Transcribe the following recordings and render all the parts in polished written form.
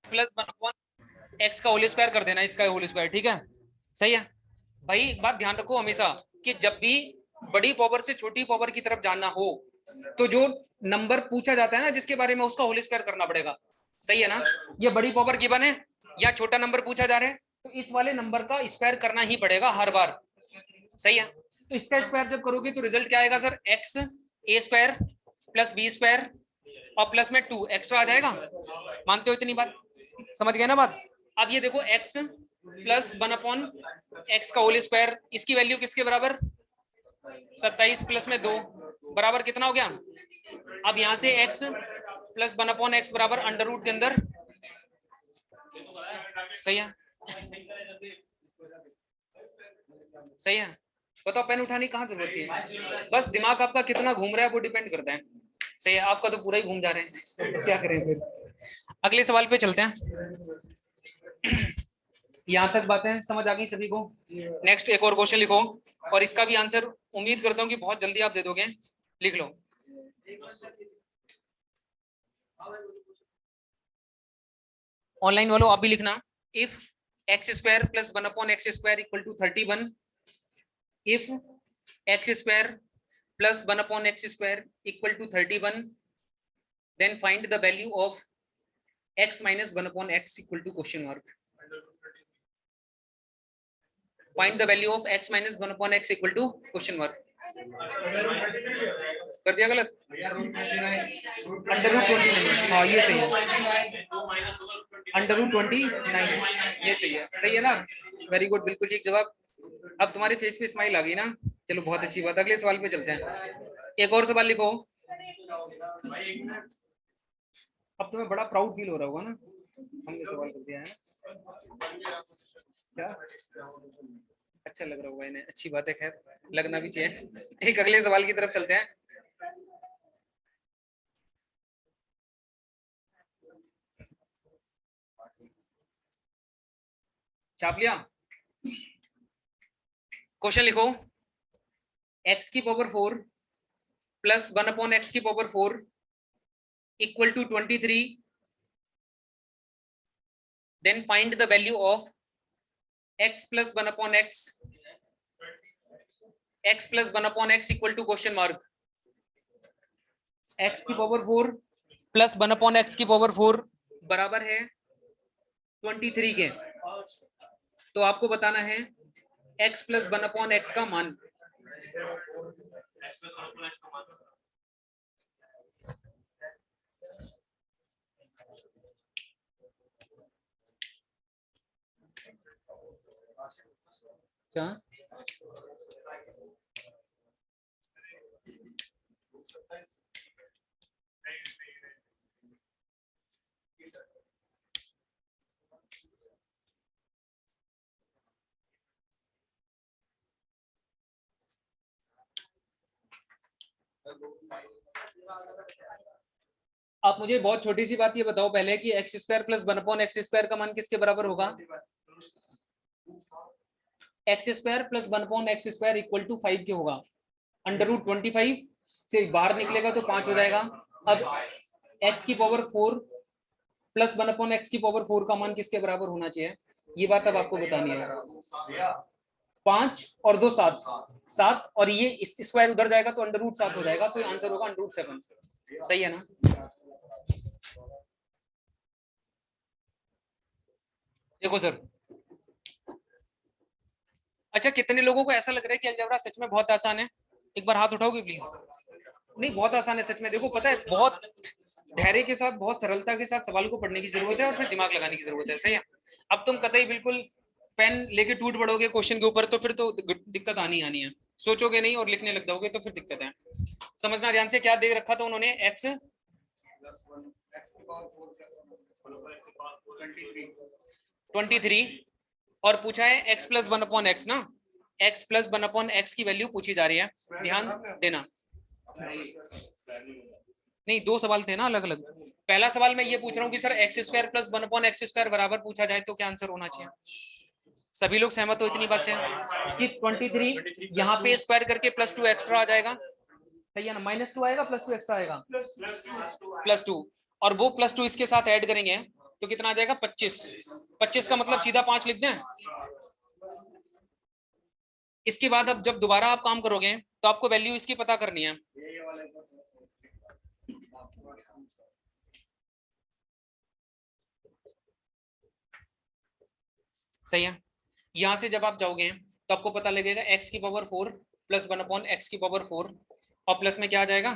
Plus 1/x x का whole square कर देना, इसका होल स्क्वायर, ठीक है, सही है भाई। एक बात ध्यान रखो हमेशा कि जब भी बड़ी पावर से छोटी पावर की तरफ जाना हो तो जो नंबर पूछा जाता है ना जिसके बारे में, उसका होल स्क्वायर करना पड़ेगा, सही है ना। ये बड़ी पावर गिवन है या छोटा नंबर पूछा जा रहा है तो इस वाले नंबर का स्क्वायर करना ही पड़ेगा हर बार, सही है। तो इसका स्क्वायर जब करोगे तो रिजल्ट क्या आएगा सर, एक्स ए स्क्वायर प्लस बी स्क्वायर और प्लस में 2 एक्स्ट्रा आ जाएगा। मानते हो इतनी बात, समझ गए ना बात। अब ये देखो x प्लस 1/x का होल स्क्वायर, इसकी वैल्यू किसके बराबर, 27 प्लस में 2 बराबर कितना हो गया। अब यहां से x प्लस 1/x बराबर अंडर रूट के अंदर, सही है, सही है। बताओ पेन उठाने की कहाँ जरूरत है, बस दिमाग आपका कितना घूम रहा है वो डिपेंड करता है, सही है। आपका तो पूरा ही घूम जा रहे हैं, तो क्या करें फिर। अगले सवाल पे चलते हैं। यहाँ तक बातें समझ आ गई सभी को। नेक्स्ट एक और क्वेश्चन लिखो और इसका भी आंसर उम्मीद करता हूँ कि बहुत जल्दी आप दे दोगे, लिख लो। ऑनलाइन वालों आप भी लिखना। If x square plus 1/x square equal to 31, if x square plus 1/x square equal to 31, then find the value of x minus 1/x equal to question mark. Find the value of x minus 1/x equal to question mark. कर दिया गलत, under root 29, हाँ ये सही है, under root 29 ये सही है ना, वेरी गुड, बिल्कुल ठीक जवाब। अब तुम्हारे फेस पे स्माइल आ गई ना, चलो बहुत अच्छी बात। अगले सवाल पे चलते हैं, एक और सवाल लिखो। अब तुम्हें बड़ा प्राउड फील हो रहा होगा ना, हमने सवाल कर दिया है क्या, अच्छा लग रहा होगा इन्हें, अच्छी बात है, खैर लगना भी चाहिए। एक अगले सवाल की तरफ चलते हैं। छाप लिया, क्वेश्चन लिखो। x की पावर 4 प्लस 1/x की power 4 equal to 23, then find the value of x plus 1/x, x plus 1/x equal to question mark. x की पावर 4 प्लस 1/x की पावर 4 बराबर है 23 के, तो आपको बताना है x प्लस 1/x का मान। क्या आप मुझे बहुत छोटी सी बात ये बताओ पहले कि x square plus 1/x square का मान किसके बराबर होगा, x square plus 1/x square equal to 5 के होगा। अंडर रूट 25 से बाहर निकलेगा तो 5 हो जाएगा। अब x की पावर 4 प्लस 1/x की पावर 4 का मान किसके बराबर होना चाहिए, ये बात अब आपको बतानी है। 5 और 2 7, 7 और ये इस स्क्वायर उधर जाएगा तो अंडर रूट 7 हो जाएगा, तो आंसर होगा अंडर रूट 7, सही है ना। देखो सर, अच्छा कितने लोगों को ऐसा लग रहा है कि अलजेब्रा सच में बहुत आसान है, एक बार हाथ उठाओगे प्लीज। नहीं बहुत आसान है सच में, देखो पता है बहुत धैर्य के साथ बहुत सरलता के साथ सवाल को पढ़ने की जरूरत है और फिर दिमाग लगाने की जरूरत है, सही है। अब तुम कतई बिल्कुल पेन लेके टूट पड़ोगे क्वेश्चन के ऊपर तो फिर तो दिक्कत आनी है, सोचोगे नहीं और लिखने लग जाओगे तो फिर दिक्कत है। समझना ध्यान से, क्या दे रखा था उन्होंने, x 23 और पूछा है x प्लस 1/x ना, x प्लस 1/x की वैल्यू पूछी जा रही है, ध्यान देना। नहीं दो सवाल थे ना अलग अलग। पहला सवाल मैं ये पूछ रहा हूँ कि sir x square plus 1/x square बराबर पूछा जाए तो क्या आंसर होना चाहिए। सभी लोग सहमत हो इतनी बात से कि 23 यहाँ पे स्क्वायर करके +2 एक्स्ट्रा आ जाएगा, सही है ना, -2 आएगा +2 एक्स्ट्रा आएगा +2 और वो +2 इसके साथ ऐड करेंगे तो कितना आ जाएगा 25। 25 का मतलब सीधा 5 लिख दें। इसके बाद अब जब दोबारा आप काम करोगे तो आपको वैल्यू इसकी पता करनी है। सही है। यहां से जब आप जाओगे तो आपको पता लगेगा x की पावर 4 प्लस 1/x की पावर 4 और प्लस में क्या आ जाएगा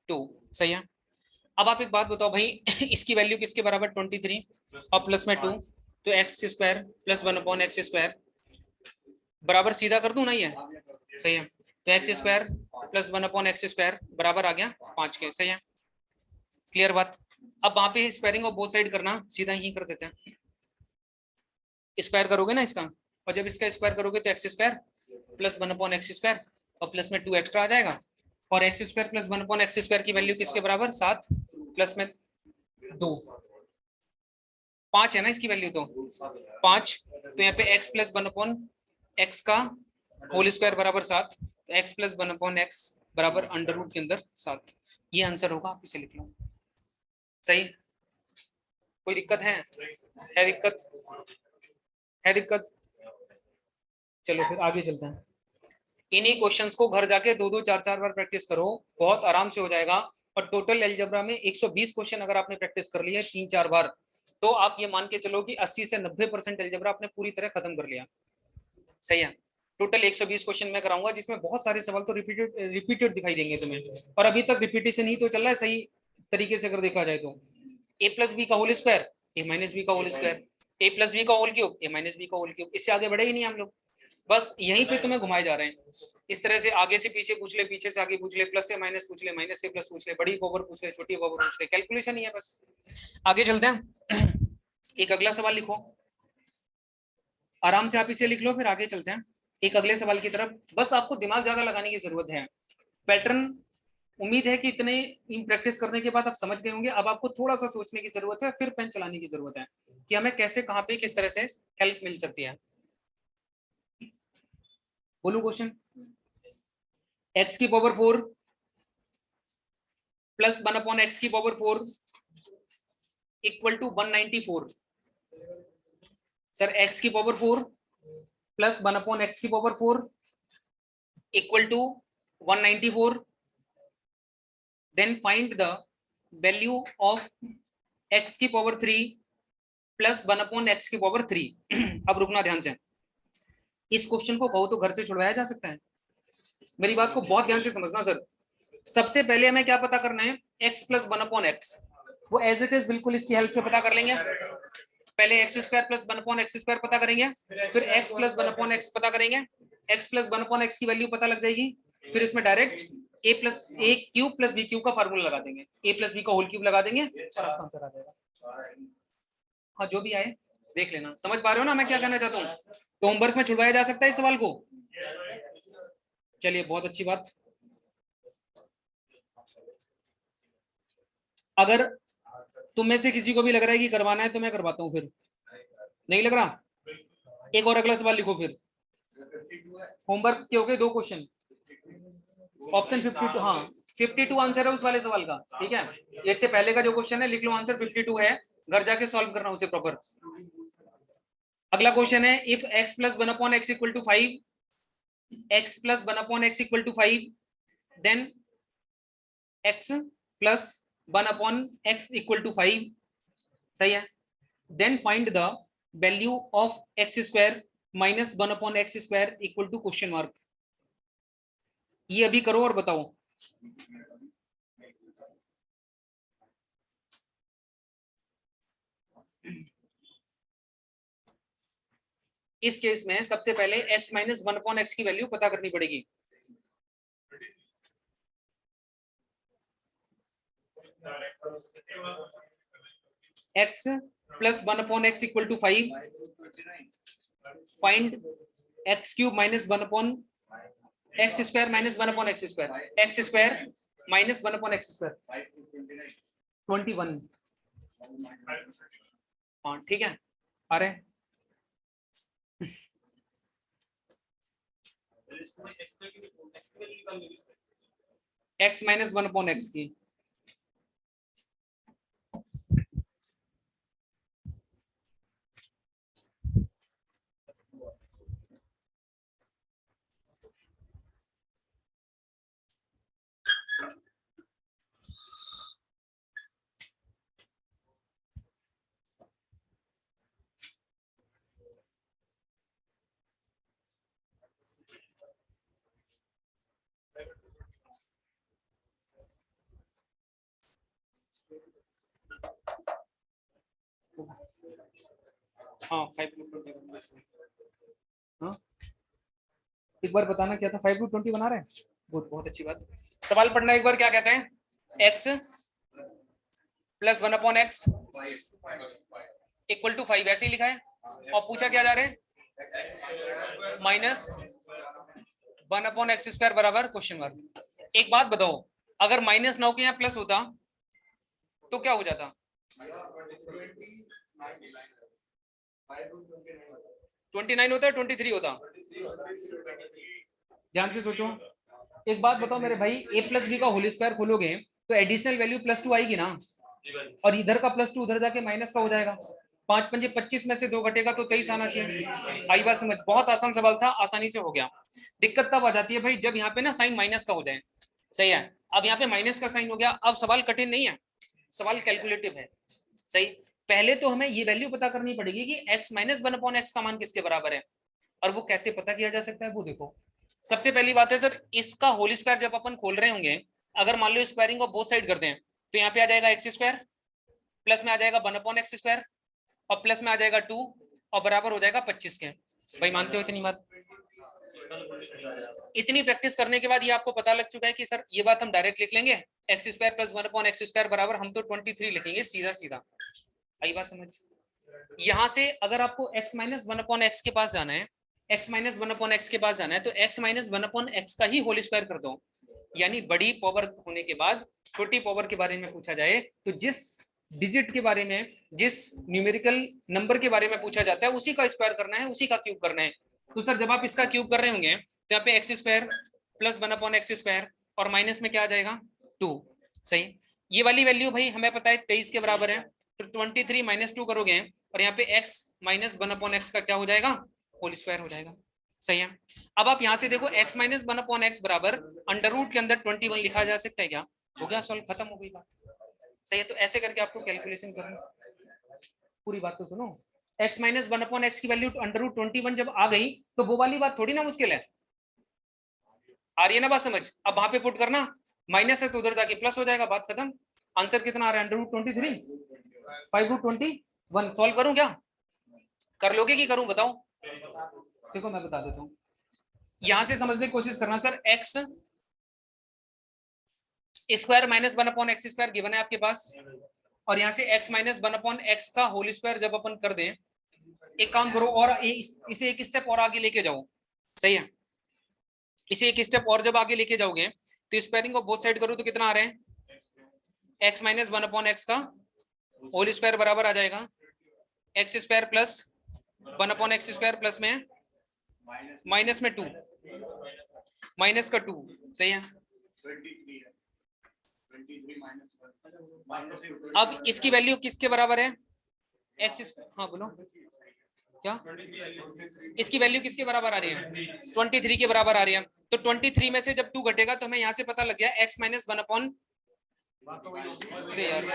2। सही है। अब आप एक बात बताओ भाई इसकी वैल्यू किसके बराबर 23 और प्लस में 2, तो x square plus 1/x square बराबर सीधा कर दूं ना ये। सही है। तो x square plus 1/x square बराबर आ गया 5 के। सही है। क्लियर बात। अब वहां पे स्क्वायरिंग ऑफ बोथ साइड करना, सीधा ही कर देते हैं। स्क्वायर करोगे ना इसका, और जब इसका स्क्वायर करोगे तो x square plus 1/x square और प्लस में 2 एक्स्ट्रा आ जाएगा। और x square plus 1/x square की वैल्यू किसके बराबर 7 प्लस में 2 5 है ना इसकी वैल्यू, तो 5। तो यहाँ पे x प्लस 1/x का होल स्क्वायर बराबर 7, तो x प्लस 1/x बराबर अंडर रूट के अंदर 7। ये आंसर होगा, आप इसे लिख लो। सही। कोई दिक्कत है दिक्कत है दिक्कत? चलो फिर आगे चलते हैं। इन्हीं क्वेश्चंस को घर जाके 2-2 4-4 बार प्रैक्टिस करो, बहुत आराम से हो जाएगा। और टोटल अलजेब्रा में 120 क्वेश्चन अगर आपने प्रैक्टिस कर लिया 3-4 बार, तो आप ये मान के चलो कि 80 से 90% अलजेब्रा आपने पूरी तरह खत्म कर लिया। सही है। टोटल 120 क्वेश्चन मैं कराऊंगा, जिसमें बहुत सारे सवाल तो रिपीटेड दिखाई देंगे तुम्हें, और अभी तक रिपीटेशन ही तो चल रहा है सही तरीके से अगर देखा जाए तो। ए प्लस बी का होल स्क्वायर, ए माइनस बी का होल स्क्वायर, ए प्लस बी का होल क्यूब, ए माइनस बी का होल क्यूब, इससे आगे बढ़े ही नहीं हम लोग। बस यहीं पे तुम्हें घुमाए जा रहे हैं। इस तरह से आगे से पीछे पूछ ले, पीछे से आगे पूछ ले, प्लस से माइनस पूछ ले, माइनस से प्लस पूछ ले, बड़ी पावर पूछ ले, छोटी पावर पूछ ले, कैलकुलेशन ही है बस। आगे चलते हैं। एक अगला सवाल लिखो, आराम से आप इसे लिख लो, फिर आगे चलते हैं एक अगले सवाल की तरफ। बस आपको दिमाग ज्यादा लगाने की जरूरत है। पैटर्न उम्मीद है कि इतने प्रैक्टिस करने के बाद आप समझ गए होंगे। अब आपको थोड़ा सा सोचने की जरूरत है, फिर पेन चलाने की जरूरत है कि हमें कैसे, कहां पे, किस तरह से हेल्प मिल सकती है। बोलू क्वेश्चन। x की पावर 4 प्लस 1/x की power 4 equal to 194। Sir x की पावर 4 प्लस 1/x की power 4 equal to 194, then find the value of x की पावर 3 प्लस 1/x की पावर 3। अब रुकना ध्यान से, इस क्वेश्चन को कहो तो घर से छुड़वाया जा सकता है। मेरी बात को बहुत ध्यान से समझना सर। सबसे पहले हमें क्या पता करना है, x प्लस 1/x, वो एज इट इज बिल्कुल इसकी हेल्प से पता कर लेंगे। पहले x square plus 1/x square पता करेंगे, फिर x प्लस 1/x पता करेंगे, x प्लस 1/x की वैल्यू पता लग जाएगी, फिर इसमें direct a plus a cube plus b cube का फार्मूला लगा देंगे, a प्लस b का होल क्यूब लगा देंगे, आंसर आ जाएगा। हाँ जो भी आए देख लेना, समझ पा रहे हो ना मैं क्या कहना चाहता हूँ? तो होमवर्क में छुड़वाया जा सकता है इस सवाल को। चलिए बहुत अच्छी बात। अगर तुम में से किसी को भी लग रहा है कि करवाना है तो मैं करवाता हूँ, फिर नहीं लग रहा एक और अगला सवाल लिखो। फिर होमवर्क के हो गए 2 क्वेश्चन, ऑप्शन 52। हाँ 52 आंसर है उस वाले सवाल का, ठीक है। इससे पहले का जो क्वेश्चन है लिख लो, आंसर 52 है, घर जाके सॉल्व करना उसे प्रॉपर। अगला क्वेश्चन है, if x plus 1/x equal to 5, x plus 1/x equal to 5, then x plus 1/x equal to 5। सही है। Then find the value of x square minus 1/x square equal to question mark. ये अभी करो और बताओ। इस case में सबसे पहले x माइनस 1/x की वैल्यू पता करनी पड़ेगी। x plus 1/x equal to 5, find x cube minus 1/x square minus 1/x square, x square minus 1/x square 21। हाँ ठीक है, आ रहे x माइनस 1/x की। हाँ 5√20। हाँ एक बार बताना क्या था, 5√20 बना रहे हैं, बहुत बहुत अच्छी बात। सवाल पढ़ना एक बार, क्या कहते हैं, x plus 1/x equal to 5 ऐसे ही लिखा है, और पूछा क्या जा रहा है, -1/x² बराबर क्वेश्चन मार्क। एक बात बताओ, अगर -9 के यहाँ प्लस होता तो क्या हो जाता, 29 होता है, 23 होता, ध्यान से सोचो। एक बात बताओ मेरे भाई, a प्लस बी का होल स्क्वायर खोलोगे तो एडिशनल वैल्यू +2 आएगी ना, और इधर का +2 उधर जाके माइनस का हो जाएगा, 5 पंजे 25 में से 2 घटेगा तो 23 आना चाहिए। आई बात समझ, बहुत आसान सवाल था, आसानी से हो गया। दिक्कत तब आ जाती है भाई जब यहाँ पे ना साइन माइनस का हो जाए, सही है, अब यहाँ पे माइनस का साइन हो गया, अब सवाल कठिन नहीं है, सवाल कैलकुलेटिव है, सही। पहले तो हमें ये वैल्यू पता करनी पड़ेगी कि x - 1/x का मान किसके बराबर है, और वो कैसे पता किया जा सकता है वो देखो। सबसे पहली बात है सर, इसका होल स्क्वायर जब अपन खोल रहे होंगे, अगर मान लो स्क्वायरिंग को बोथ साइड कर दें तो यहाँ पे आ जाएगा x², प्लस में आ जाएगा 1/x², और प्लस में आ जाएगा 2, और बराबर हो जाएगा 25 के। भाई मानते हो इतनी बात? इतनी प्रैक्टिस करने के बाद ये आपको पता लग चुका है कि सर ये बात हम डायरेक्ट लिख लेंगे, x² + 1/x² बराबर हम तो 23 लिखेंगे सीधा सीधा। आई बात समझ? यहां से अगर आपको x - 1/x के पास जाना है, x - 1/x के पास जाना है, तो x - 1/x का ही होल स्क्वायर कर दो, यानी बड़ी पावर होने के बाद छोटी पावर के बारे में पूछा जाए तो जिस डिजिट के बारे में, जिस न्यूमेरिकल नंबर के बारे में पूछा जाता है उसी का स्क्वायर करना है, उसी का क्यूब करना है। तो सर जब आप इसका क्यूब कर रहे होंगे तो यहाँ पे x² + 1/x² और माइनस में क्या आ जाएगा 2, सही। ये वाली वैल्यू भाई हमें पता है 23 के बराबर है, तो 23 - 2 करोगे और यहाँ पे x - 1/x का क्या हो जाएगा, होल स्क्वायर हो जाएगा, सही है। अब आप यहाँ से देखो x - 1/x बराबर √ के अंदर 21 लिखा जा सकता है क्या, हो गया सॉल्व, खत्म हो गई बात, सही है। तो ऐसे करके आपको कैलकुलेशन करना, पूरी बात तो सुनो। x - 1/x की वैल्यू √21 जब आ गई तो वो वाली बात थोड़ी ना मुश्किल है, आ रही है ना बात समझ। अब वहां पे पुट करना, माइनस है तो उधर जाके प्लस हो जाएगा, बात खत्म। आंसर कितना आ रहा है, √23, 5√21। सॉल्व करूं क्या, कर लोगे कि करूं बताओ? देखो मैं बता देता हूं, यहां से समझने की कोशिश करना सर, x² - 1/x² गिवन है आपके पास, और यहाँ से x - 1/x का होल स्क्वायर जब अपन कर दें, एक काम करो और इसे एक स्टेप और आगे लेके जाओ, सही है, इसे एक स्टेप और जब आगे लेके जाओगे तो स्क्वायरिंग को बोथ साइड करो तो कितना आ रहा है, x - 1/x का होल स्क्वायर बराबर आ जाएगा x² + 1/x² प्लस में माइनस में 2, माइनस का 2, सही है। अब इसकी वैल्यू किसके बराबर है, x, हाँ बोलो क्या, इसकी वैल्यू किसके बराबर आ रही है, 23 के बराबर आ रही है। तो 23 में से जब 2 घटेगा तो हमें यहाँ से पता लग गया x - 1/, अरे यार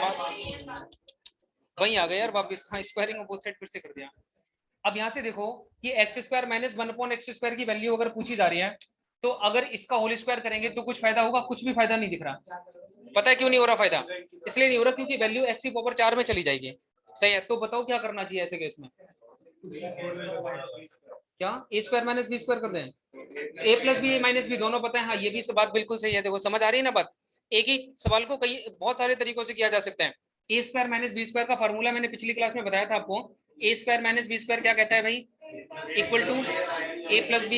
वहीं आ गया यार वापस, हाँ स्क्वायरिंग बोथ साइड फिर से कर दिया। अब यहाँ से देखो कि x² - 1/x² की वैल्यू अगर पूछी जा रही है तो अगर इसका होल स्क्वायर करेंगे तो कुछ फायदा होगा, कुछ भी फायदा नहीं दिख रहा। पता है क्यों नहीं हो रहा फायदा, इसलिए नहीं हो रहा क्योंकि वैल्यू x की पावर 4 में चली जाएगी, सही है। तो बताओ क्या करना चाहिए ऐसे केस में, क्या a² - b² कर दें, a + b - b दोनों पता है, हाँ ये भी बात बिल्कुल सही है। देखो समझ आ रही है ना बात, एक ही सवाल को कई बहुत सारे तरीकों से किया जा सकता है। a² - b² का फॉर्मूला मैंने पिछली क्लास में बताया था आपको, a² - b² क्या कहता है भाई, इक्वल टू a + b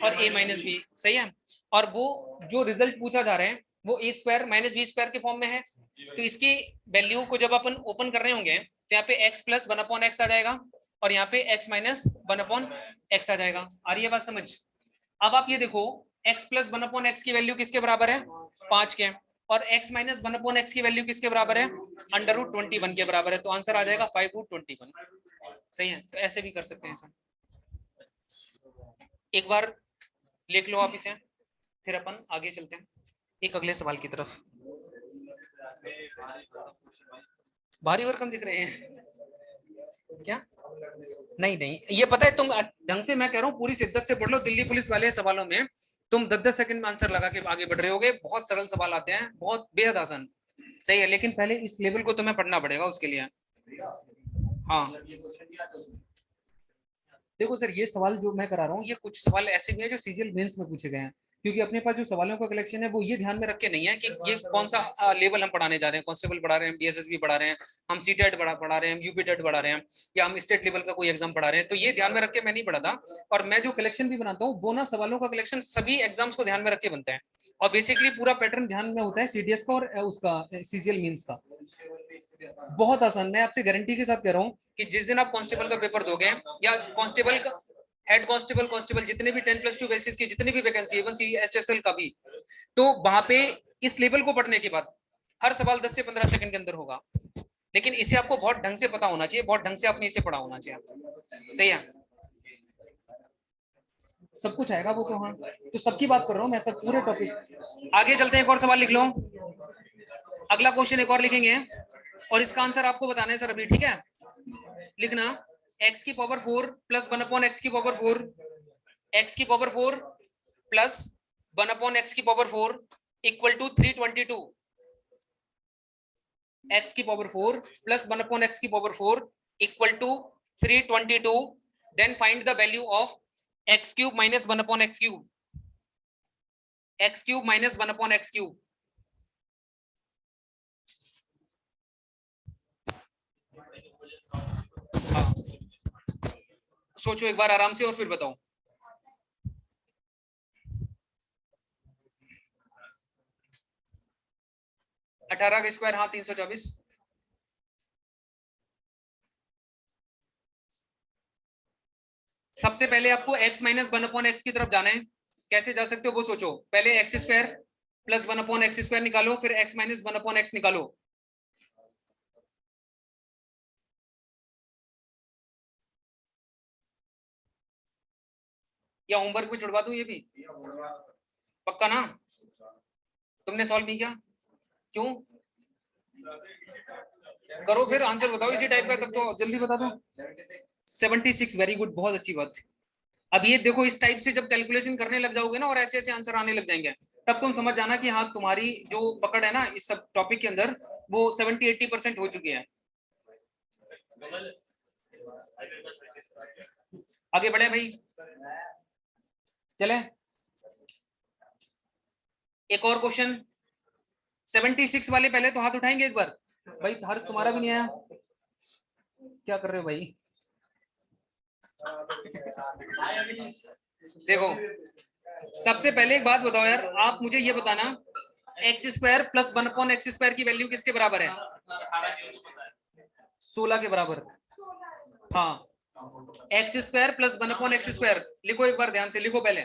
और a - b, सही है। और वो जो रिजल्ट पूछा जा रहा है वो a² - b² के फॉर्म में है, तो इसकी वैल्यू को जब अपन ओपन कर रहे होंगे तो यहाँ पे x + 1/x आ जाएगा और यहाँ पे x - 1/x आ जाएगा। आ रही है बात समझ? अब आप ये देखो x + 1/x की वैल्यू किसके बराबर है, 5 के, और x - 1/x की वैल्यू किसके बराबर है, √21 के बराबर है, तो आंसर आ जाएगा 5√21, सही है। तो ऐसे भी कर सकते हैं सर, एक बार लिख लो आप इसे, फिर अपन आगे चलते हैं एक अगले सवाल की तरफ। भारी भरकम दिख रहे हैं क्या, नहीं नहीं, ये पता है तुम ढंग से, मैं कह रहा हूँ पूरी शिद्दत से पढ़ लो, दिल्ली पुलिस वाले सवालों में तुम 10-10 सेकंड में आंसर लगा के आगे बढ़ रहे होगे, बहुत सरल सवाल आते हैं, बहुत बेहद आसान, सही है। लेकिन पहले इस लेवल को तुम्हें पढ़ना पड़ेगा उसके लिए, हाँ देखो सर, ये सवाल जो मैं करा रहा हूँ, ये कुछ सवाल ऐसे भी हैं जो सीजीएल मेंस में पूछे गए हैं, क्योंकि अपने पास जो सवालों का कलेक्शन है वो ये ध्यान में रख के नहीं है कि ये कौन सा लेवल हम पढ़ाने जा रहे हैं, कांस्टेबल पढ़ा रहे हैं, डीएसएसबी पढ़ा रहे हैं, हम सीटेट पढ़ा रहे हैं, यूपी टेट पढ़ा रहे हैं, या हम स्टेट लेवल का कोई एग्जाम पढ़ा रहे हैं, तो ये ध्यान में रख के मैं नहीं पढ़ाता। और मैं जो कलेक्शन भी बनाता हूँ वो ना सवालों का कलेक्शन सभी एग्जाम्स को ध्यान में रख के बनता है, और बेसिकली पूरा पैटर्न ध्यान में होता है सीडीएस का और उसका सीजीएल मींस का। बहुत आसान, मैं आपसे गारंटी के साथ कह रहा हूँ कि जिस दिन आप कांस्टेबल का पेपर दोगे, या कांस्टेबल का हेड कांस्टेबल जितने भी 10+2 बेसिस की जितनी भी वैकेंसी, इवन सीएचएसएल का भी, तो वहां पे इस लेवल को पढ़ने के बाद हर सवाल 10 से 15 सेकंड के अंदर होगा, लेकिन इसे आपको बहुत ढंग से पता होना चाहिए, बहुत ढंग से आपने इसे पढ़ा होना चाहिए। सही है, सब कुछ आएगा वो तो। हाँ, तो सबकी बात कर रहा हूँ मैं, सब पूरे टॉपिक। आगे चलते हैं, एक और सवाल लिख लो, अगला क्वेश्चन एक और लिखेंगे, और इसका आंसर आपको बताना है सर अभी, ठीक है? लिखना x की पावर 4 प्लस 1 अपॉन x की पावर 4, x की पावर 4 प्लस 1 अपॉन x की पावर 4 इक्वल टू 322। x की पावर 4 प्लस 1 अपॉन x की power 4 equal to 322। Then find the value of x cube minus 1 upon x cube, x cube minus 1 upon x cube. हाँ, सोचो एक बार आराम से और फिर बताओ। अठारह का स्क्वायर, हाँ 324। सबसे पहले आपको x माइनस 1 अपॉन एक्स की तरफ जाना है, कैसे जा सकते हो वो सोचो। पहले x square plus 1 upon x square निकालो, फिर x माइनस 1 अपॉन एक्स निकालो। या होमवर्क में छुड़वा दूं ये भी? पक्का ना? तुमने सॉल्व नहीं किया क्यों? करो फिर, आंसर बताओ इसी टाइप का, तब तो जल्दी बता दो। 76, वेरी गुड, बहुत अच्छी बात। अब ये देखो, इस टाइप से जब कैलकुलेशन करने लग जाओगे ना और ऐसे ऐसे आंसर आने लग जाएंगे, तब तुम समझ जाना कि हाँ तुम्हारी जो पकड़ है ना इस सब टॉपिक के अंदर, वो 70-80% हो चुकी है। आगे बढ़े भाई, चले एक और क्वेश्चन। 76 वाले पहले तो हाथ उठाएंगे एक बार भाई, हर्ष तुम्हारा भी नहीं आया, क्या कर रहे हो भाई? देखो, सबसे पहले एक बात बताओ यार, आप मुझे ये बताना, x square plus 1 upon x square की वैल्यू किसके बराबर है? 16 के बराबर। हाँ, x square plus 1 upon x square लिखो, एक बार ध्यान से लिखो पहले।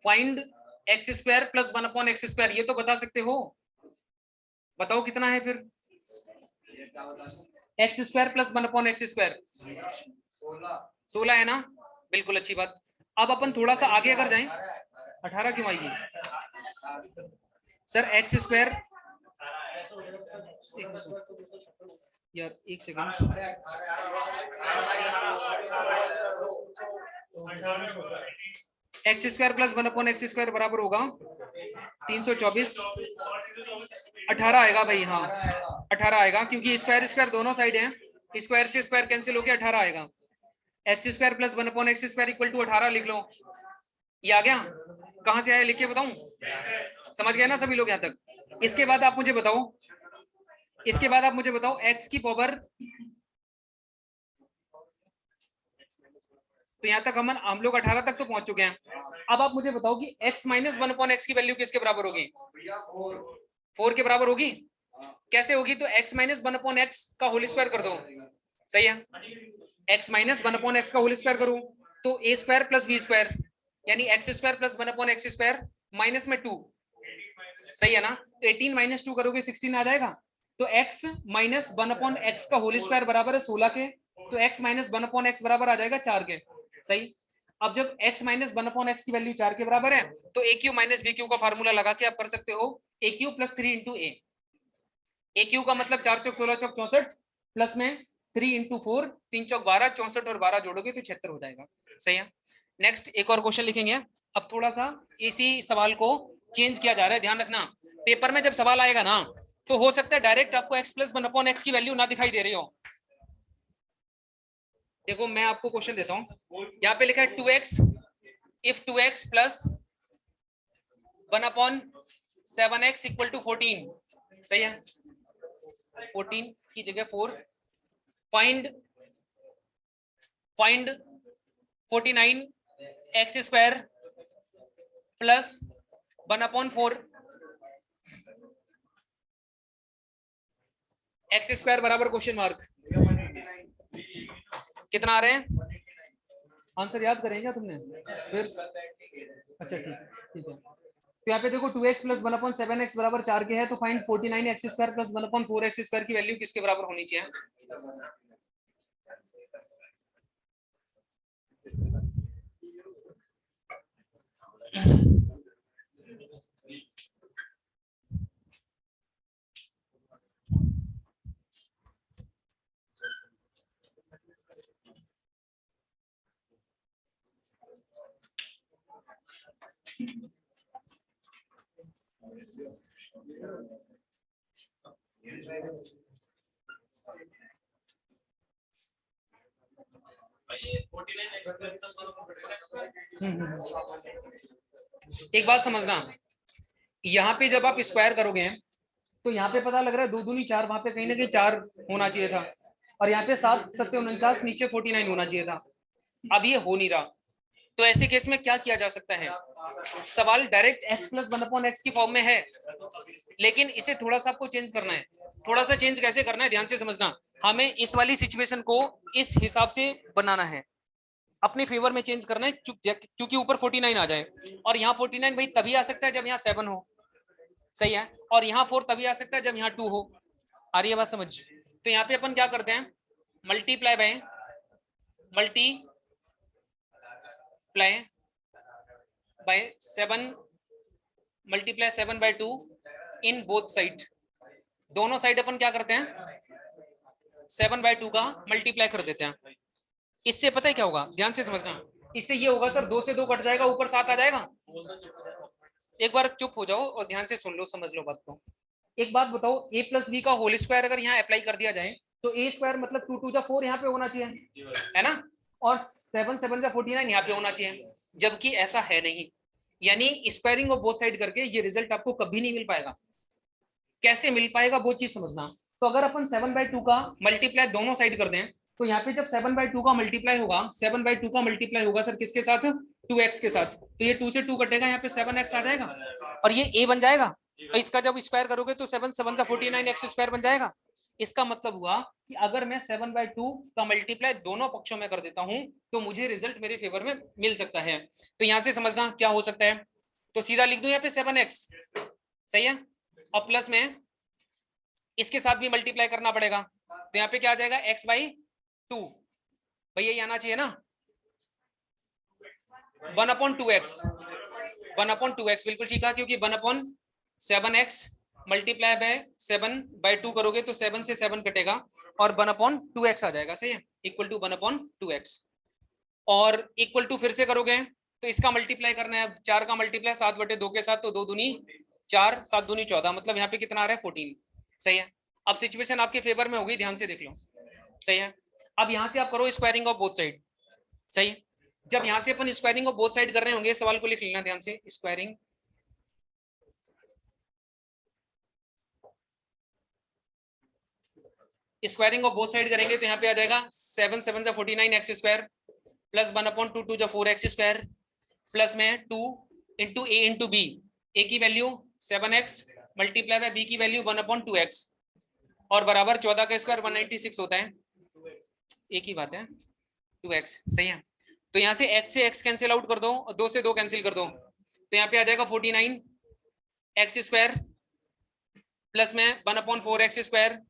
Find x square plus 1 upon x square, ये तो बता सकते हो, बताओ कितना है फिर? X square plus 1 upon x square 16 है ना? बिल्कुल, अच्छी बात। अब अपन थोड़ा सा आगे अगर जाएं, 18 क्यों आएगी सर? एक्स स्क्वायर, यार एक second, x square plus 1 upon x square बराबर होगा 324। 18 आएगा भाई, हाँ 18 आएगा, क्योंकि स्क्वायर स्क्वायर दोनों साइड है, स्क्वायर से स्क्वायर कैंसिल होकर 18 आएगा। X square plus 1 upon x square equal to 18 लिख लो। ये आ गया? कहां से आया लिख के बताऊं? समझ गए ना सभी लोग यहाँ तक? इसके बाद आप मुझे बताओ, इसके बाद आप मुझे बताओ एक्स की पावर, तो यहाँ तक हम लोग 18 तक तो पहुंच चुके हैं। अब आप मुझे बताओ कि x माइनस 1 अपॉन एक्स की वैल्यू किसके बराबर होगी? 4 के बराबर होगी। कैसे होगी? तो x माइनस 1 अपॉन एक्स का होल स्क्वायर कर दो, सही है? x माइनस 1 अपॉन एक्स का होल स्क्वायर करूं तो a square plus b square, यानी x square plus 1 upon x square minus में 2, सही है ना? 18 माइनस 2 करोगे 16 आ जाएगा। तो x माइनस 1 अपॉन एक्स का होल स्क्वायर बराबर है 16 के, तो x माइनस 1 अपॉन एक्स बराबर आ जाएगा 4 के, सही? अब जब x माइनस 1 अपॉन एक्स की वैल्यू 4 के बराबर है, तो ए क्यू माइनस बी क्यू का फार्मूला लगा के आप कर सकते हो ए क्यू प्लस 3 इंटू ए क्यू का मतलब 4 चौक 16 चौक 64 प्लस में 3 इंटू 4, 3 चौक 12, 64 और 12 जोड़ोगे तो 76 हो जाएगा, सही है? नेक्स्ट एक और क्वेश्चन लिखेंगे। अब थोड़ा सा इसी सवाल को चेंज किया जा रहा है, ध्यान रखना, पेपर में जब सवाल आएगा ना तो हो सकता है डायरेक्ट आपको x प्लस 1 अपॉन एक्स की वैल्यू ना दिखाई दे रही हो, देखो मैं आपको क्वेश्चन देता हूं, यहाँ पे लिखा है 2x, if 2x plus 1/7x equal to 14, सही है, 14 की जगह 4, find 49x square plus 1/4 x square बराबर क्वेश्चन मार्क, कितना आ रहे हैं? आंसर याद करेंगे तुमने फिर? अच्छा ठीक है। तो यहाँ पे देखो 2x प्लस 1/7x बराबर 4 के है, तो find 49x square plus 1/4x square की वैल्यू किसके बराबर होनी चाहिए? एक बात समझना, यहाँ पे जब आप स्क्वायर करोगे तो यहाँ पे पता लग रहा है 2 दूनी 4, वहां पे कहीं ना कहीं 4 होना चाहिए था, और यहाँ पे 7 7 49, नीचे 49 होना चाहिए था। अब ये हो नहीं रहा, तो ऐसे केस में क्या किया जा सकता है? सवाल डायरेक्ट x प्लस 1/x की फॉर्म में है, लेकिन इसे थोड़ा सा आपको चेंज करना है। थोड़ा सा चेंज कैसे करना है, ध्यान से समझना। हमें इस वाली सिचुएशन को इस हिसाब से बनाना है, अपने फेवर में चेंज करना है, क्योंकि ऊपर 49 आ जाए, और यहाँ 49 भाई तभी आ सकता है जब यहाँ 7 हो, सही है, और यहाँ 4 तभी आ सकता है जब यहाँ 2 हो। आ रही है बात समझ? तो यहाँ पे अपन क्या करते हैं, multiply by 7, multiply 7/2 in both side. दोनों साइड अपन क्या करते हैं, 7/2 का मल्टीप्लाई कर देते हैं। इससे पता है क्या होगा, ध्यान से समझना, इससे ये होगा सर 2 से 2 कट जाएगा, ऊपर 7 आ जाएगा। एक बार चुप हो जाओ और ध्यान से सुन लो, समझ लो बात को। एक बात बताओ, a प्लस बी का होल स्क्वायर अगर यहाँ अप्लाई कर दिया जाए तो a स्क्वायर मतलब 2 2 4 यहाँ पे होना चाहिए, है ना, और 7 7 49 यहाँ पे होना चाहिए, जबकि ऐसा है नहीं। यानी स्क्वायरिंग ऑफ बोथ साइड करके ये रिजल्ट आपको कभी नहीं मिल पाएगा। कैसे मिल पाएगा वो चीज समझना। तो अगर अपन 7/2 का मल्टीप्लाई दोनों साइड कर दें, तो यहाँ पे जब 7/2 का मल्टीप्लाई होगा, 7/2 का मल्टीप्लाई होगा सर किसके साथ, 2x के साथ, तो ये 2 से 2 कटेगा, यहाँ पे 7x आ जाएगा, और ये a बन जाएगा। और इसका जब स्क्वायर करोगे तो 7 7 49 x स्क्वायर बन जाएगा। इसका मतलब हुआ कि अगर मैं 7/2 का मल्टीप्लाई दोनों पक्षों में कर देता हूं तो मुझे रिजल्ट मेरे फेवर में मिल सकता है। तो यहां से समझना क्या हो सकता है, तो सीधा लिख दूं यहाँ पे 7x, सही है, और प्लस में इसके साथ भी मल्टीप्लाई करना पड़ेगा, तो यहाँ पे क्या आ जाएगा, x/2, भैया ये आना चाहिए ना, 1/2x, 1/2x बिल्कुल ठीक है, क्योंकि 1/7x मल्टीप्लाई बाय 7/2 करोगे तो 7 से 7 कटेगा और 1/2x आ जाएगा, सही है, इक्वल टू 1/2x। और इक्वल टू फिर से करोगे तो इसका मल्टीप्लाई करना है, 4 का मल्टीप्लाई 7/2 के साथ, तो 2 दूनी 4, 7 दूनी 14, मतलब यहाँ पे कितना आ रहा है 14, सही है। अब सिचुएशन आपके फेवर में होगी, ध्यान से देख लो, सही है। अब यहाँ से आप करो स्क्वायरिंग ऑफ बोथ साइड, सही है। जब यहाँ से अपन स्क्वायरिंग ऑफ बोथ साइड कर रहे होंगे, सवाल को लिख लेना ध्यान से, squaring squaring of both side करेंगे तो यहाँ पे आ जाएगा 7 7 49 x square plus 1/2 2 4x square plus में 2 into a into b, a की value 7x multiply by b की वैल्यू 1/2x और बराबर 14 का स्क्वायर 196 होता है, एक ही बात है, 2x, सही है। तो यहाँ से x से x कैंसिल आउट कर दो और 2 से 2 कैंसिल कर दो, तो यहाँ पे आ जाएगा 49x स्क्वायर प्लस में 1/4x स्क्वायर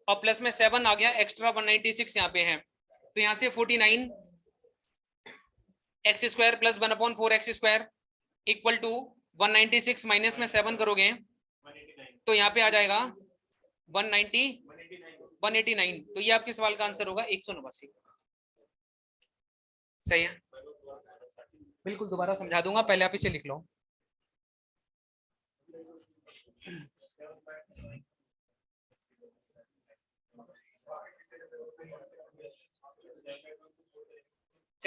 और प्लस में 7 आ गया एक्स्ट्रा 196 यहाँ पे है, तो यहाँ से 49 x square plus 1/4x square equal to 196 minus में 7 करोगे तो यहाँ पे आ जाएगा 189, तो ये आपके सवाल का आंसर होगा 189, सही है। बिल्कुल दोबारा समझा दूंगा, पहले आप इसे लिख लो।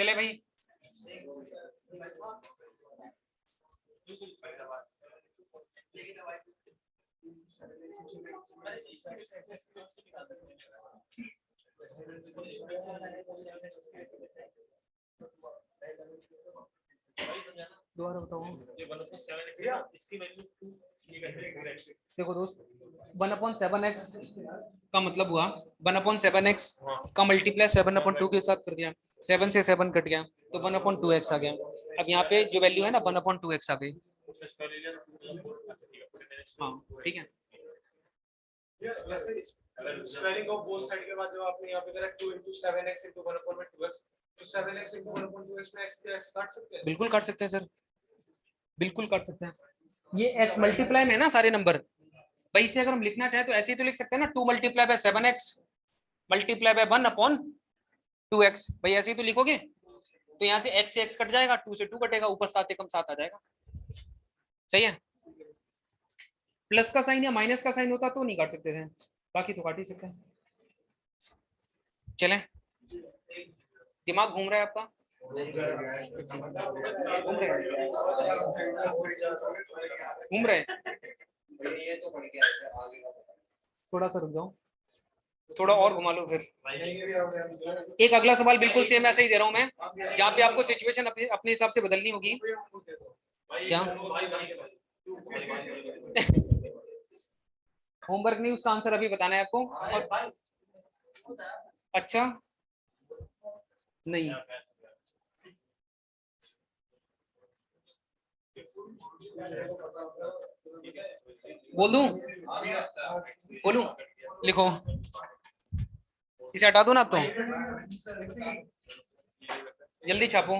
चले भाई, दोबारा बताओ। देखो दोस्त, 1/7x का मतलब हुआ 1/7x का मल्टीप्लाई 7/2 के साथ कर दिया, 7 से 7 कट गया तो 1/2x आ गया। अब यहाँ पे जो वैल्यू है ना 1/2x आ गई। हाँ ठीक है। अगर स्क्वायरिंग ऑफ बोथ साइड के बाद जब आपने यहाँ पे करा 2 * 7x * 1/2x, तो 7x * 1/2x में x के x काट सकते हैं। बिल्कुल काट सकते हैं सर, बिल्कुल काट सकते हैं। ये x मल्टीप्लाई में है ना सारे नंबर, भाई इसे अगर हम लिखना चाहें तो ऐसे ही तो लिख सकते हैं ना, 2 × 7x × 1/2x। भाई ऐसे ही तो लिखोगे, तो यहाँ से x से x कट जाएगा, 2 से 2 कटेगा, ऊपर 7 एकम 7 आ जाएगा। सही है। प्लस का साइन या माइनस का साइन होता तो नहीं काट सकते थे, बाकी तो काट ही सकते हैं। चलें, दिमाग घूम रहा है आपका? घूम रहे हैं? थोड़ा सा रुक जाओ, थोड़ा और घुमा लो फिर। एक अगला सवाल बिल्कुल सेम ऐसे ही दे रहा हूं मैं, जहाँ पे आपको सिचुएशन अपने हिसाब से बदलनी होगी। क्या होमवर्क नहीं, उसका आंसर अभी बताना है आपको। और अच्छा नहीं, बोल दूं? बोलूं? लिखो, इसे हटा दो ना आप तो, जल्दी छापो।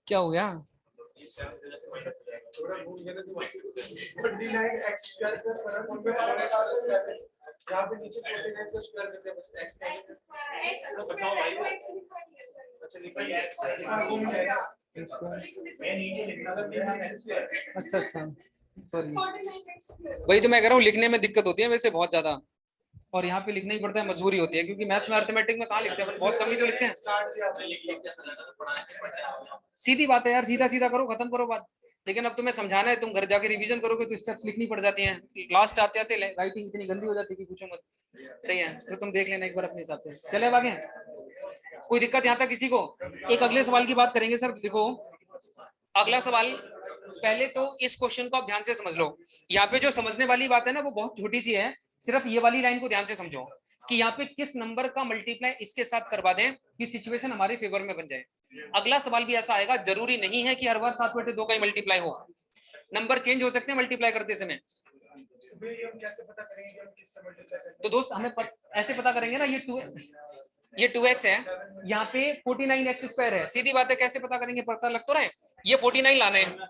क्या हो गया? अच्छा अच्छा, सॉरी। वही तो मैं कह रहा हूँ, लिखने में दिक्कत होती है वैसे बहुत ज्यादा, और यहाँ पे लिखना ही पड़ता है, मजबूरी होती है, क्योंकि मैथ्स में अर्थमेटिक में कहाँ लिखते हैं, बहुत कम ही तो लिखते हैं। सीधी बात है यार, सीधा सीधा करो, खत्म करो बात। लेकिन अब तुम्हें समझाना है, तुम घर जाके रिवीजन करोगे तो स्टेप्स लिखनी पड़ जाती हैं, लास्ट आते आते राइटिंग इतनी गंदी हो जाती है कि पूछो मत। सही है, तो तुम देख लेना एक बार अपने हिसाब से। चले आगे, कोई दिक्कत यहाँ तक किसी को? एक अगले सवाल की बात करेंगे सर। देखो अगला सवाल, पहले तो इस क्वेश्चन को आप ध्यान से समझ लो। यहाँ पे जो समझने वाली बात है ना वो बहुत छोटी सी है, सिर्फ ये वाली लाइन को ध्यान से समझो कि यहाँ पे किस नंबर का मल्टीप्लाई इसके साथ करवा दें कि सिचुएशन हमारे फेवर में बन जाए। अगला सवाल भी ऐसा आएगा, जरूरी नहीं है कि हर बार 7/2 का ही मल्टीप्लाई हो, नंबर चेंज हो सकते हैं मल्टीप्लाई करते समय। तो दोस्त हमें ऐसे पता करेंगे ना, ये 2x है, यहाँ पे 49x² है, सीधी बात है, कैसे पता करेंगे? पता लग तो रहा है, ये 49 लाने हैं,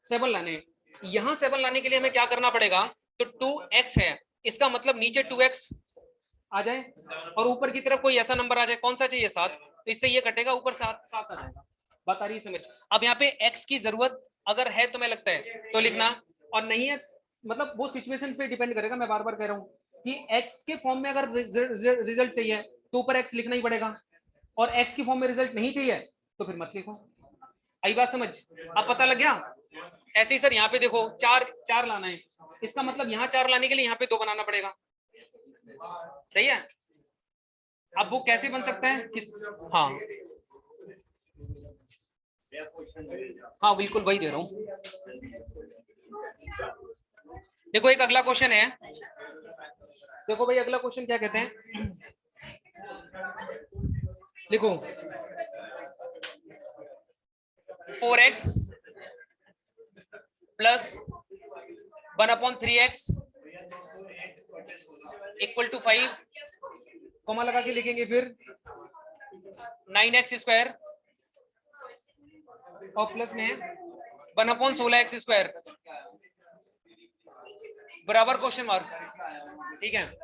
7 लाने हैं। यहाँ 7 लाने के लिए हमें क्या करना पड़ेगा? तो 2x है, इसका मतलब नीचे 2x आ जाए और ऊपर की तरफ कोई ऐसा नंबर आ जाए, कौन सा चाहिए? 7, तो इससे ये कटेगा, ऊपर 7 आ जाएगा। बात आ रही है समझ? अब यहाँ पे x की जरूरत अगर है तुम्हें लगता है तो लिखना, और नहीं है मतलब वो सिचुएशन पे डिपेंड करेगा। मैं बार बार कह रहा हूँ कि x के फॉर्म में अगर रिजल्ट चाहिए तो ऊपर x लिखना ही पड़ेगा, और x की फॉर्म में रिजल्ट नहीं चाहिए तो फिर मत लिखो। आई बात समझ? अब पता लग गया? ऐसे ही सर यहाँ पे देखो, 4 लाना है, इसका मतलब यहाँ 4 लाने के लिए यहाँ पे 2 बनाना पड़ेगा। सही है? अब वो कैसे बन सकता है? किस? हाँ हाँ बिल्कुल वही दे रहा हूँ। देखो एक अगला क्वेश्चन है, देखो भाई अगला क्वेश्चन क्या कहते हैं, लिखो 4x प्लस 1/3x = 5, कॉमा लगा के लिखेंगे फिर 9x² और प्लस में 1/16x²। बराबर क्वेश्चन मार्क, ठीक है।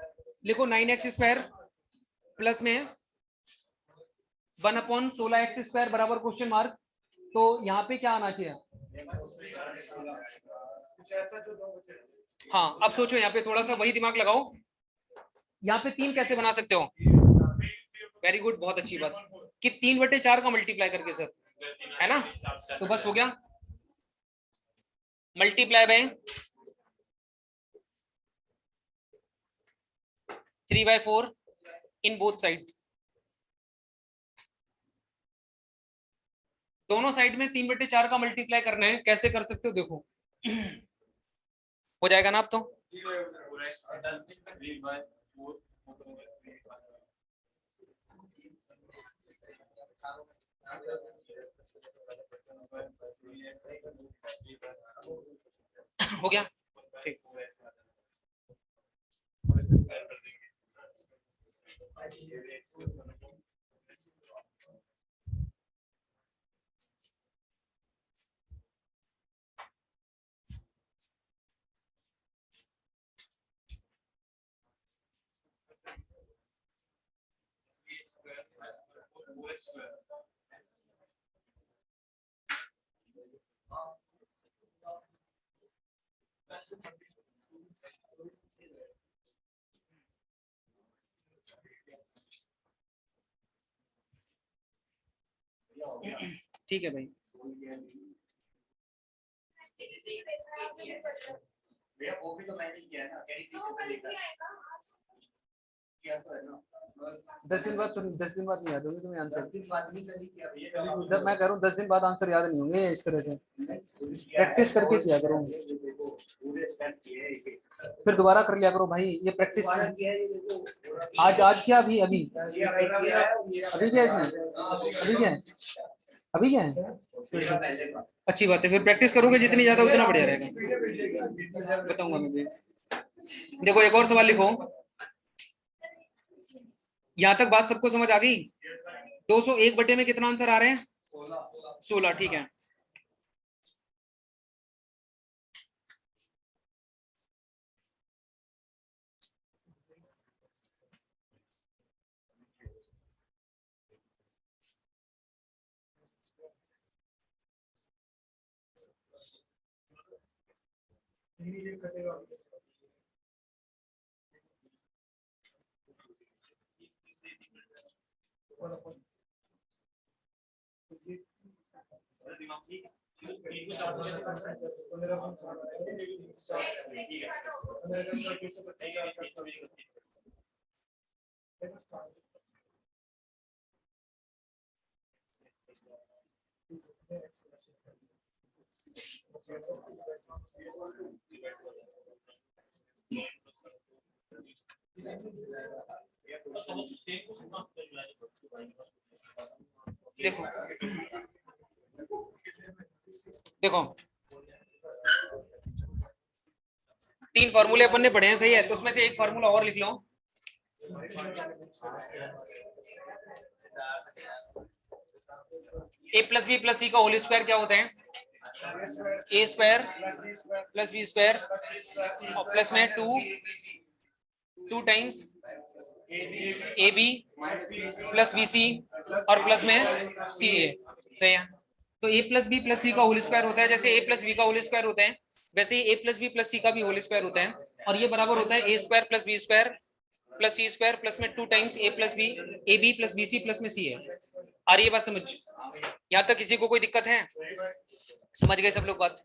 लिखो 9x² प्लस में 1/16x² बराबर क्वेश्चन मार्क। तो यहाँ पे क्या आना चाहिए? हाँ, अब सोचो यहाँ पे थोड़ा सा वही दिमाग लगाओ, यहाँ पे 3 कैसे बना सकते हो? वेरी गुड, बहुत अच्छी बात कि 3/4 का मल्टीप्लाई करके सर, है ना? तो बस हो गया, multiply by 3/4 in both side. दोनों साइड में 3/4 का मल्टीप्लाई करना है। कैसे कर सकते हो देखो, हो जाएगा ना? अब तो हो गया, ठीक। ठीक है भाई, भैया वो भी तो मैंने किया ना, कैरी पीछे से देखा किया तो है ना। 10 दिन बाद, तुम 10 दिन बाद नहीं याद होगी तुम्हें आंसर। 10 दिन बाद नहीं करी किया भैया, जब मैं करूँ 10 दिन बाद आंसर याद नहीं होंगे इस तरह से, प्रैक्टिस करके किया करो, फिर दोबारा कर लिया करो भाई, ये प्रैक्टिस। आज किया, अभी अभी क्या इसमें, अभी क्या है? अच्छी बात है, फिर प्रैक्टिस करोगे जितनी ज्यादा उतना बढ़िया रहेगा। बताऊंगा मैं भी। देखो एक और सवाल लिखो, यहां तक बात सबको समझ आ गई? 201 बटे में कितना आंसर आ रहे हैं? 16, ठीक है। देखो देखो 3 फार्मूले अपन ने पढ़े हैं, सही है? तो उसमें से एक फार्मूला और लिख लो। a plus b plus c का होल स्क्वायर क्या होता है? a square plus b square और प्लस में 2 times a b plus b c और प्लस में सी ए, सही है? तो a plus b plus c का होल स्क्वायर होता है, जैसे a प्लस बी का होल स्क्वायर होता है वैसे ही a plus b plus c का भी होल स्क्वायर होता है, और ये बराबर होता है a square plus b square plus c square plus में 2 times a plus b, a b plus b c plus में सी है। आ रही है बात समझ? यहाँ तक किसी को कोई दिक्कत है? समझ गए सब लोग बात?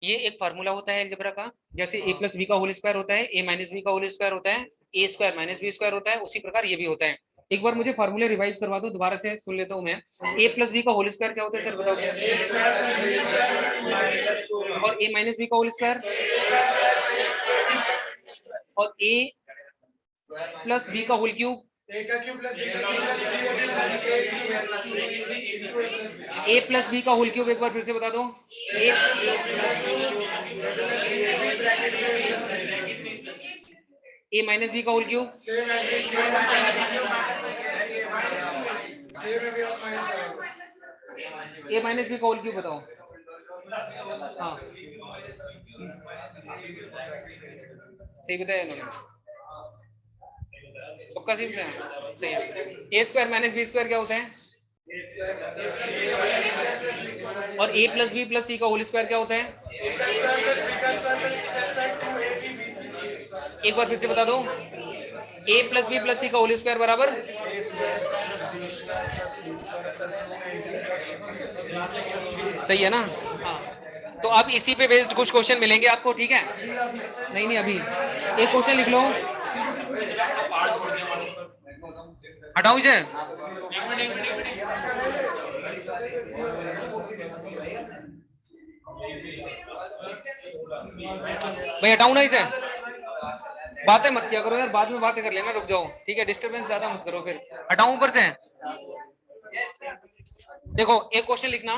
ये एक फार्मूला होता है अलजेब्रा का, जैसे a प्लस बी का होल स्क्वायर होता है, a माइनस बी का होल स्क्वायर होता है, a square minus b square होता है, उसी प्रकार ये भी होता है। एक बार मुझे फार्मूले रिवाइज करवा दो, दोबारा से सुन लेता हूँ मैं। a प्लस बी का होल स्क्वायर क्या होता है सर, बताओ? और a माइनस बी का होल स्क्वायर और a प्लस बी का whole cube, a plus b का होल क्यूब, एक बार फिर से बता दो। a माइनस बी का whole cube, a minus b का होल क्यूब बताओ। हाँ सही बताया इन्होंने, पक्का सही बताया, सही है। ए स्क्वायर माइनस बी स्क्वायर क्या होता है, और ए प्लस बी प्लस सी का होल स्क्वायर क्या होता है, एक बार फिर से बता दो, ए प्लस बी प्लस सी का होल स्क्वायर बराबर, सही है ना। हाँ, तो अब इसी पे बेस्ड कुछ क्वेश्चन मिलेंगे आपको, ठीक है। नहीं नहीं, अभी एक क्वेश्चन लिख लो, हटाओ इसे, भाई हटाऊ ना इसे, बातें मत किया करो यार, बाद में बातें कर लेना, रुक जाओ, ठीक है, डिस्टरबेंस ज्यादा मत करो, फिर हटाऊं ऊपर से। देखो एक क्वेश्चन लिखना,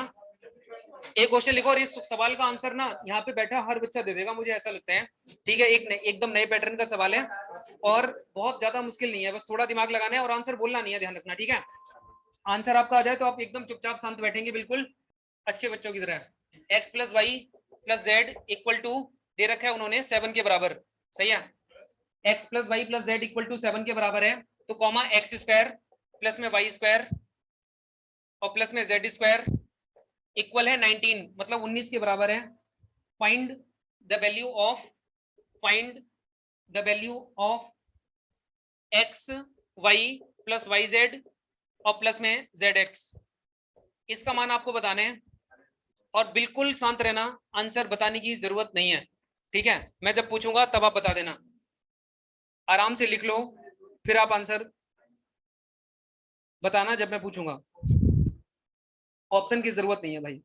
एक क्वेश्चन लिखो, और इस सवाल का आंसर ना यहाँ पे बैठा हर बच्चा दे देगा, मुझे ऐसा लगता है, ठीक है। एकदम नए पैटर्न का सवाल है, और बहुत ज्यादा मुश्किल नहीं है, बस थोड़ा दिमाग लगाना है और आंसर बोलना नहीं है, ध्यान रखना, ठीक है। आंसर आपका आ जाए तो आप एकदम चुपचाप शांत बैठेंगे, बिल्कुल अच्छे बच्चों की तरह। X plus y plus z equal to दे रखा है उन्होंने 7 के बराबर, सही है। X plus y plus z equal to 7 के बराबर है, तो कॉमा एक्स स्क्वायर प्लस में वाई स्क्वायर और प्लस में जेड स्क्वायर इक्वल है 19, मतलब 19 के बराबर है। Find the value of x Y plus Y Z और प्लस में जेड एक्स, इसका मान आपको बताना है, और बिल्कुल शांत रहना, आंसर बताने की जरूरत नहीं है, ठीक है। मैं जब पूछूंगा तब आप बता देना, आराम से लिख लो, फिर आप आंसर बताना जब मैं पूछूंगा, ऑप्शन की जरूरत नहीं है भाई।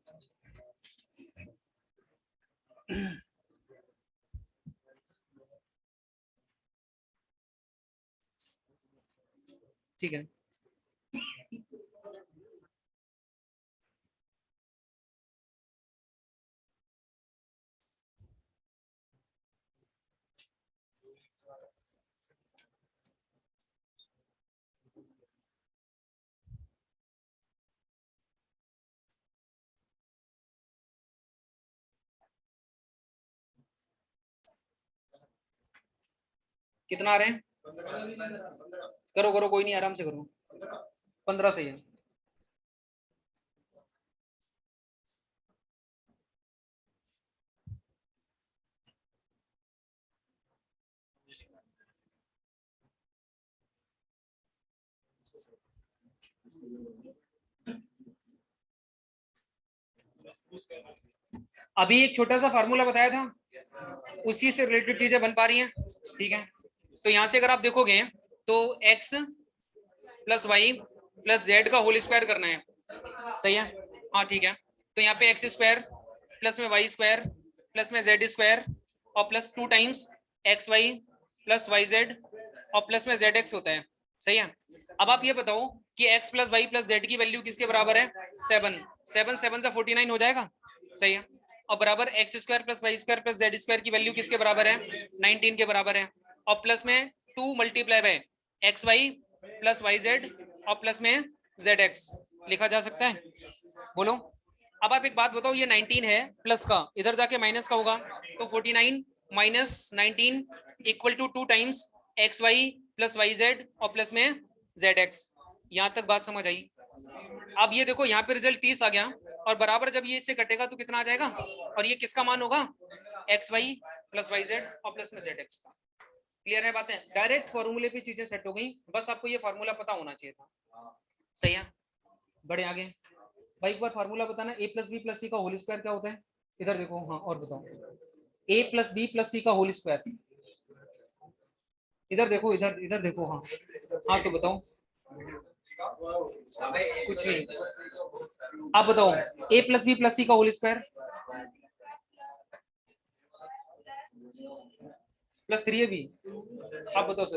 ठीक है, कितना आ रहे हैं, करो करो, कोई नहीं, आराम से करो, 15 सही है। अभी एक छोटा सा फार्मूला बताया था, उसी से रिलेटेड चीजें बन पा रही हैं, ठीक है। तो यहां से अगर आप देखोगे तो x plus y plus z का होल स्क्वायर करना है, सही है। हाँ ठीक है, तो यहाँ पे एक्स स्क्वायर प्लस में वाई स्क्वायर प्लस में जेड स्क्वायर और plus 2 times x Y plus Y Z और प्लस में जेड एक्स होता है, सही है। अब आप ये बताओ कि x plus y plus z की वैल्यू किसके बराबर है, 7 7 7 से 49 हो जाएगा, सही है। और बराबर x square plus y square plus z square की वैल्यू किसके बराबर है, 19 के बराबर है, और प्लस में 2 multiply by X Y plus Y Z और प्लस में जेड एक्स लिखा जा सकता है, बोलो। अब आप एक बात बताओ, ये 19 है प्लस का, इधर जाके माइनस का होगा, तो 49 minus 19 equal to 2 times x Y plus Y Z और प्लस में जेड एक्स। यहां तक बात समझ आई। अब ये देखो यहाँ पे रिजल्ट 30 आ गया, और बराबर जब ये इससे कटेगा तो कितना आ जाएगा, और ये किसका मान होगा, X Y plus Y Z और प्लस में जेड एक्स का। क्लियर है बातें, डायरेक्ट फॉर्मूले पे चीजें सेट हो गई, बस आपको ये फार्मूला पता होना चाहिए था, सही है। बढ़े आगे भाई, एक बार फार्मूला बताना, ए प्लस बी प्लस सी का होल स्क्वायर क्या होता है, इधर देखो, हाँ और बताओ, ए प्लस बी प्लस सी का होल स्क्वायर, इधर देखो, इधर इधर देखो, हाँ हाँ तो बताओ, कुछ नहीं, आप बताओ, ए प्लस बी प्लस सी का होल स्क्वायर +3 है भी, आप बताओ सर।